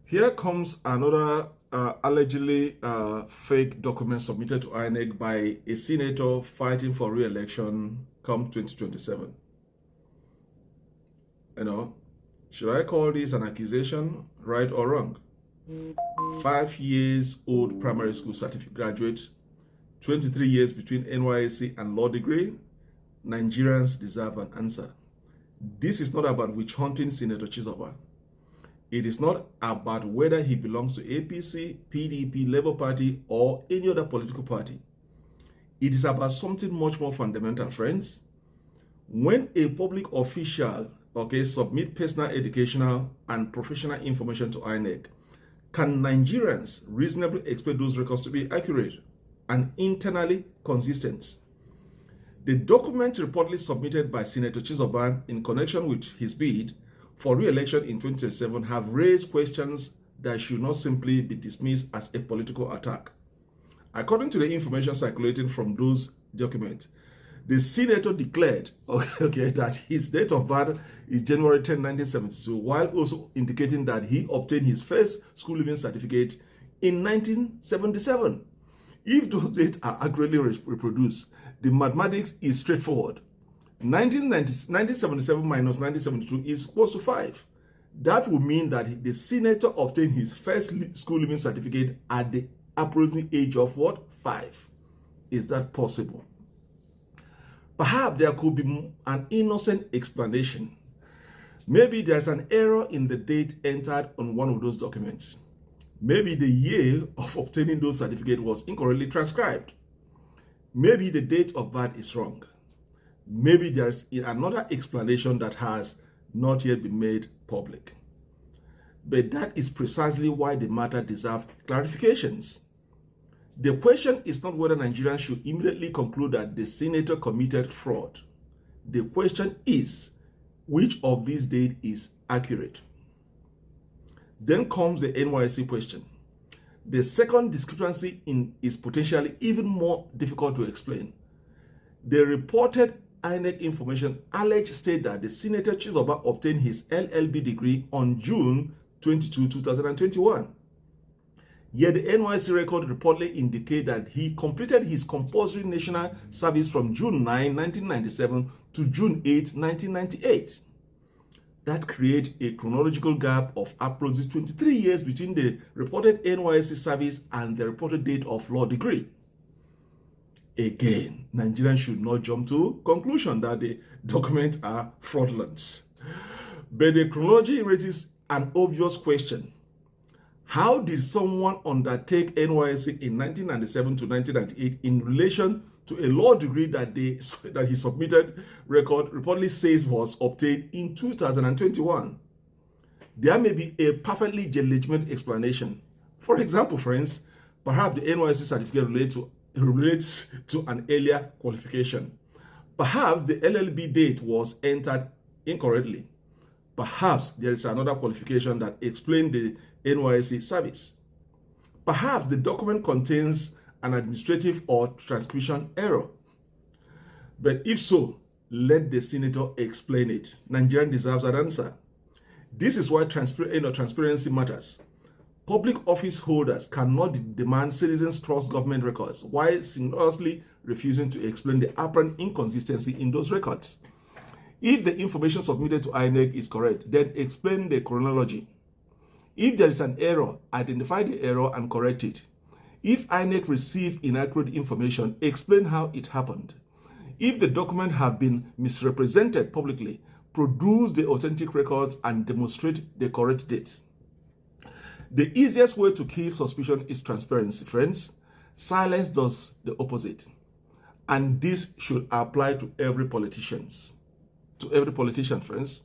Here comes another allegedly fake document submitted to INEC by a senator fighting for re-election come 2027. Should I call this an accusation, right or wrong? 5 years old primary school certificate graduate, 23 years between NYSC and law degree. Nigerians deserve an answer. This is not about witch hunting Senator Chizoba. It is not about whether he belongs to APC, PDP, Labour Party, or any other political party. It is about something much more fundamental, friends. When a public official, submit personal, educational, and professional information to INEC, can Nigerians reasonably expect those records to be accurate and internally consistent? The document reportedly submitted by Senator Chizoba in connection with his bid for re-election in 2027 have raised questions that should not simply be dismissed as a political attack. According to the information circulating from those documents, the senator declared that his date of birth is January 10, 1972, while also indicating that he obtained his first school leaving certificate in 1977. If those dates are accurately reproduced, the mathematics is straightforward. 1977 minus 1972 is equals to 5. That would mean that the senator obtained his first school leaving certificate at the approximate age of what? 5. Is that possible? Perhaps there could be an innocent explanation. Maybe there's an error in the date entered on one of those documents. Maybe the year of obtaining those certificates was incorrectly transcribed. Maybe the date of birth is wrong. Maybe there's another explanation that has not yet been made public. But that is precisely why the matter deserves clarifications. The question is not whether Nigerians should immediately conclude that the senator committed fraud. The question is, which of these dates is accurate? Then comes the NYSC question. The second discrepancy is potentially even more difficult to explain. The reported INEC information alleged state that the Senator Chizoba obtained his LLB degree on June 22, 2021. Yet the NYSC record reportedly indicate that he completed his compulsory national service from June 9, 1997 to June 8, 1998. That creates a chronological gap of approximately 23 years between the reported NYSC service and the reported date of law degree. Again, Nigerians should not jump to conclusion that the documents are fraudulent. But the chronology raises an obvious question. How did someone undertake NYSC in 1997 to 1998 in relation to a law degree that he submitted record reportedly says was obtained in 2021? There may be a perfectly legitimate explanation. For example, friends, perhaps the NYSC certificate relates to an earlier qualification. Perhaps the LLB date was entered incorrectly. Perhaps there is another qualification that explains the NYSC service. Perhaps the document contains an administrative or transcription error. But if so, let the senator explain it. Nigerian deserves an answer. This is why transparency matters. Public office holders cannot demand citizens trust government records while seriously refusing to explain the apparent inconsistency in those records. If the information submitted to INEC is correct, then explain the chronology. If there is an error, identify the error and correct it. If INEC received inaccurate information, explain how it happened. If the document have been misrepresented publicly, produce the authentic records and demonstrate the correct dates. The easiest way to kill suspicion is transparency, friends. Silence does the opposite. And this should apply to every politician. Friends.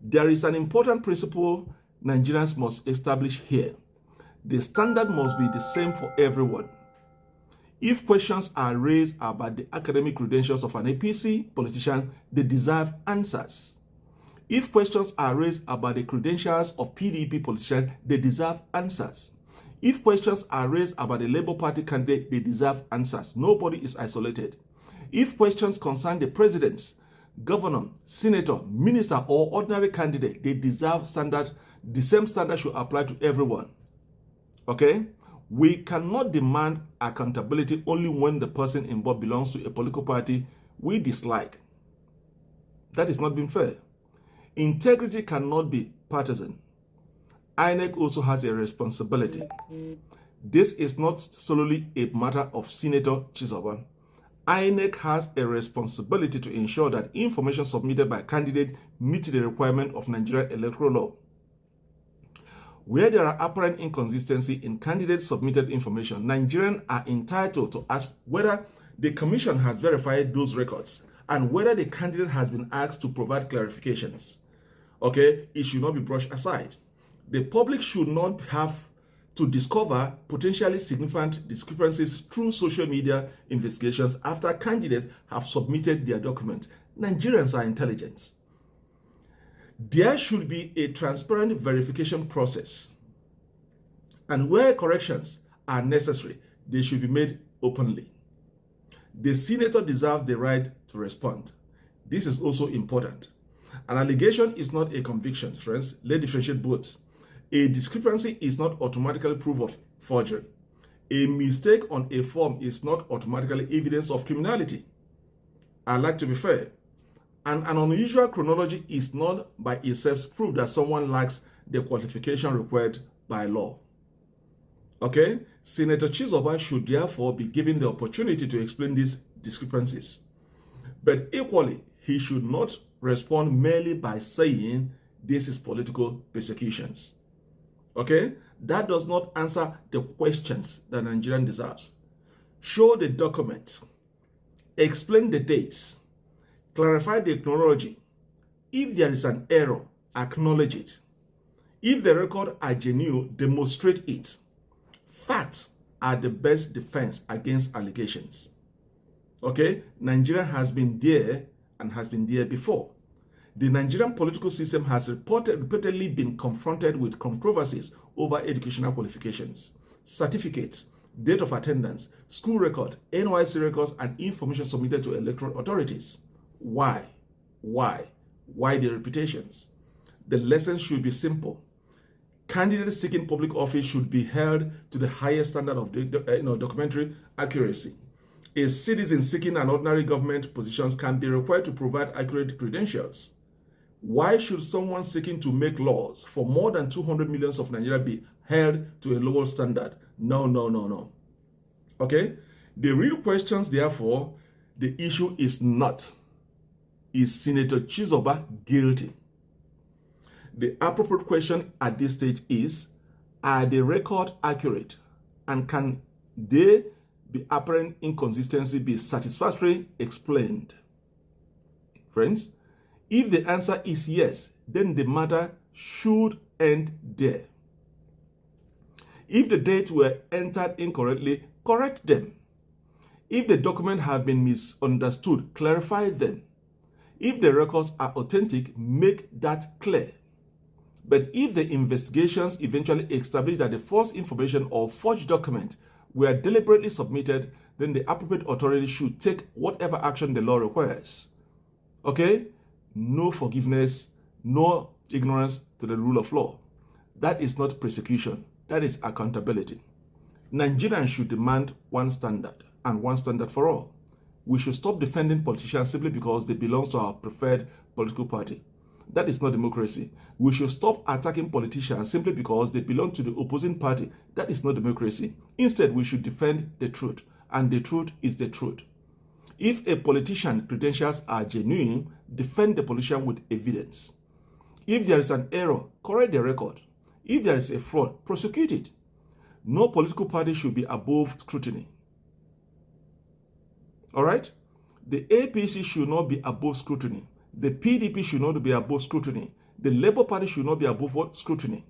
There is an important principle Nigerians must establish here. The standard must be the same for everyone. If questions are raised about the academic credentials of an APC politician, they deserve answers. If questions are raised about the credentials of PDP politicians, they deserve answers. If questions are raised about the Labour Party candidate, they deserve answers. Nobody is isolated. If questions concern the presidents, governor, senator, minister, or ordinary candidate, they deserve standard The same standard should apply to everyone. Okay? We cannot demand accountability only when the person involved belongs to a political party we dislike. That is not being fair. Integrity cannot be partisan. INEC also has a responsibility. This is not solely a matter of Senator Chizoba. INEC has a responsibility to ensure that information submitted by candidates meets the requirement of Nigerian electoral law. Where there are apparent inconsistency in candidates' submitted information, Nigerians are entitled to ask whether the commission has verified those records and whether the candidate has been asked to provide clarifications. Okay, it should not be brushed aside. The public should not have to discover potentially significant discrepancies through social media investigations after candidates have submitted their documents. Nigerians are intelligent. There should be a transparent verification process. And where corrections are necessary, they should be made openly. The senator deserves the right to respond. This is also important. An allegation is not a conviction, friends. Let's differentiate both. A discrepancy is not automatically proof of forgery. A mistake on a form is not automatically evidence of criminality. I like to be fair. And an unusual chronology is not by itself proof that someone lacks the qualification required by law. Okay? Senator Chizoba should therefore be given the opportunity to explain these discrepancies. But equally, he should not respond merely by saying this is political persecutions. Okay? That does not answer the questions that Nigerian deserves. Show the documents. Explain the dates. Clarify the chronology. If there is an error, acknowledge it. If the records are genuine, demonstrate it. Facts are the best defense against allegations. Okay? Nigeria has been there and has been there before. The Nigerian political system has repeatedly been confronted with controversies over educational qualifications, certificates, date of attendance, school record, NYC records, and information submitted to electoral authorities. Why? Why? Why the reputations? The lesson should be simple. Candidates seeking public office should be held to the highest standard of documentary accuracy. A citizen seeking an ordinary government position can be required to provide accurate credentials. Why should someone seeking to make laws for more than 200 million of Nigeria be held to a lower standard? No, no, no, no. Okay? The real questions, therefore, the issue is not, is Senator Chizoba guilty? The appropriate question at this stage is, are the records accurate? And can they be apparent inconsistency be satisfactorily explained? Friends, if the answer is yes, then the matter should end there. If the dates were entered incorrectly, correct them. If the documents have been misunderstood, clarify them. If the records are authentic, make that clear. But if the investigations eventually establish that the false information or forged document were deliberately submitted, then the appropriate authority should take whatever action the law requires. Okay? No forgiveness, no ignorance to the rule of law. That is not persecution. That is accountability. Nigerians should demand one standard and one standard for all. We should stop defending politicians simply because they belong to our preferred political party. That is not democracy. We should stop attacking politicians simply because they belong to the opposing party. That is not democracy. Instead, we should defend the truth, and the truth is the truth. If a politician's credentials are genuine, defend the politician with evidence. If there is an error, correct the record. If there is a fraud, prosecute it. No political party should be above scrutiny. All right? The APC should not be above scrutiny. The PDP should not be above scrutiny. The Labour Party should not be above what? Scrutiny.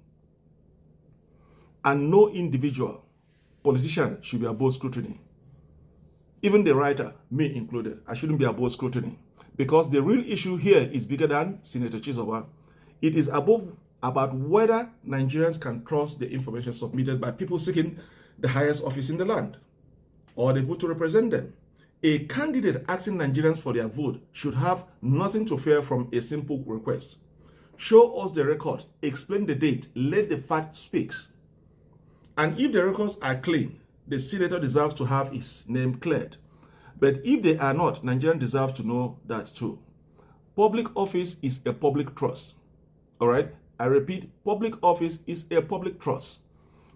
And no individual politician should be above scrutiny. Even the writer, me included, I shouldn't be above scrutiny. Because the real issue here is bigger than Senator Chizoba. It is about whether Nigerians can trust the information submitted by people seeking the highest office in the land, or the people to represent them. A candidate asking Nigerians for their vote should have nothing to fear from a simple request. Show us the record, explain the date, let the fact speak. And if the records are clean, the senator deserves to have his name cleared. But if they are not, Nigerian deserves to know that too. Public office is a public trust. All right? I repeat, public office is a public trust.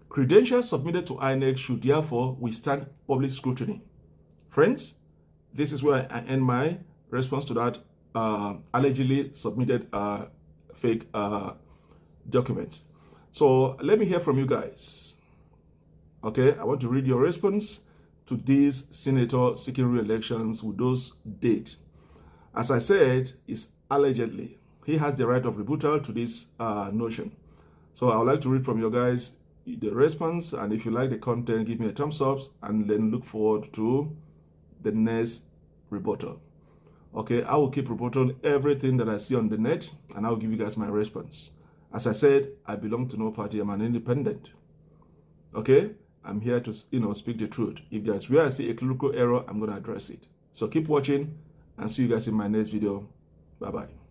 Credentials submitted to INEC should therefore withstand public scrutiny. Friends, this is where I end my response to that allegedly submitted fake documents. So let me hear from you guys. Okay, I want to read your response to this senator seeking re-elections with those dates. As I said, it's allegedly. He has the right of rebuttal to this notion. So I would like to read from you guys the response, and if you like the content, give me a thumbs up, and then look forward to the next rebuttal. Okay, I will keep reporting everything that I see on the net, and I'll give you guys my response. As I said, I belong to no party. I'm an independent. Okay, I'm here to speak the truth. If there's where I see a clerical error, I'm going to address it. So keep watching, and see you guys in my next video. Bye bye.